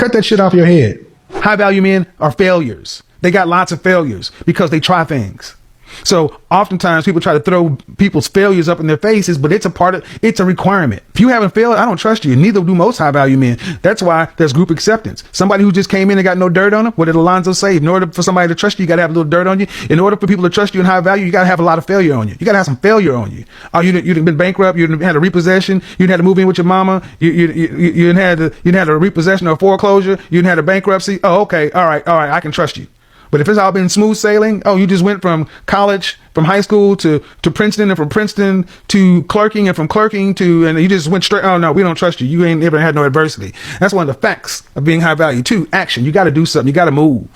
Cut that shit off your head. High value men are failures. They got lots of failures because they try things. So oftentimes people try to throw people's failures up in their faces, but it's a requirement. If you haven't failed, I don't trust you. Neither do most high value men. That's why there's group acceptance. Somebody who just came in and got no dirt on them. What did Alonzo say? In order for somebody to trust you, you got to have a little dirt on you. In order for people to trust you in high value, you got to have a lot of failure on you. You got to have some failure on you. Oh, you'd been bankrupt. You'd had a repossession. You'd had to move in with your mama. You had a repossession or a foreclosure. You'd had a bankruptcy. Oh, okay. All right. I can trust you. But if it's all been smooth sailing, oh, you just went from college, from high school to Princeton, and from Princeton to clerking, and from clerking and you just went straight, oh no, we don't trust you. You ain't ever had no adversity. That's one of the facts of being high value. 2, action. You got to do something. You got to move.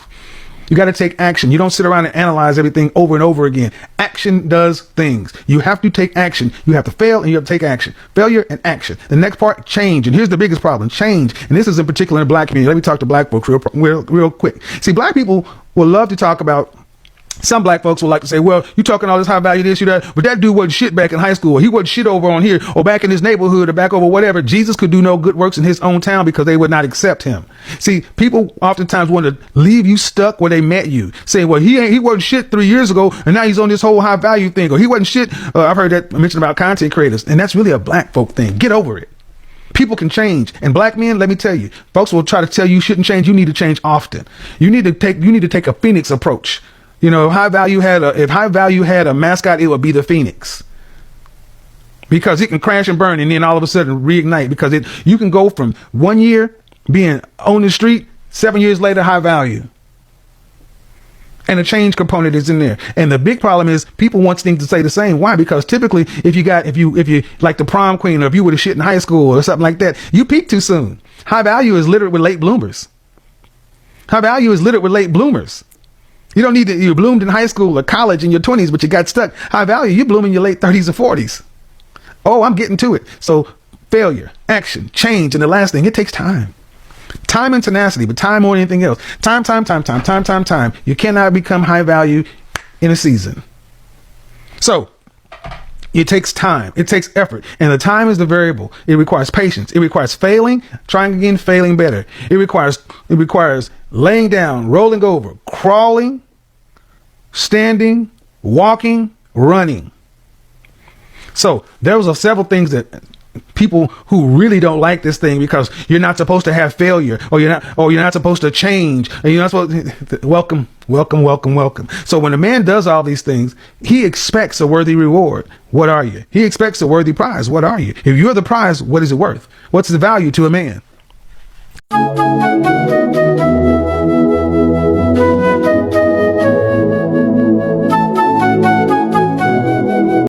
You got to take action. You don't sit around and analyze everything over and over again. Action does things. You have to take action. You have to fail and you have to take action. Failure and action. The next part, change. And here's the biggest problem, change. And this is in particular in the black community. Let me talk to black folks real quick. See, black people will love to talk about, some black folks will like to say, well, you talking all this high value, this, you that, but that dude wasn't shit back in high school. Or he wasn't shit over on here or back in his neighborhood or back over whatever. Jesus could do no good works in his own town because they would not accept him. See, people oftentimes want to leave you stuck where they met you. Say, well, he wasn't shit 3 years ago and now he's on this whole high value thing. Or he wasn't shit. I've heard that mentioned about content creators, and that's really a black folk thing. Get over it. People can change, and black men, let me tell you, folks will try to tell you shouldn't change. You need to change often. You need to take a Phoenix approach. You know, if high value had a mascot, it would be the Phoenix, because it can crash and burn and then all of a sudden reignite, because you can go from 1 year being on the street, 7 years later, high value. And the change component is in there. And the big problem is people want things to stay the same. Why? Because typically if you like the prom queen, or if you were the shit in high school or something like that, you peak too soon. High value is littered with late bloomers. High value is littered with late bloomers. You don't need to, you bloomed in high school or college in your 20s, but you got stuck. High value, you bloom in your late 30s and 40s. Oh, I'm getting to it. So failure, action, change. And the last thing, it takes time. Time and tenacity, but time more than anything else. Time. You cannot become high value in a season. So it takes time. It takes effort. And the time is the variable. It requires patience. It requires failing, trying again, failing better. It requires laying down, rolling over, crawling, standing, walking, running. So there was several things that people who really don't like this thing, because you're not supposed to have failure, or you're not supposed to change, and you're not supposed to, welcome. So when a man does all these things, he expects a worthy reward. What are you? He expects a worthy prize. What are you? If you're the prize, what is it worth? What's the value to a man?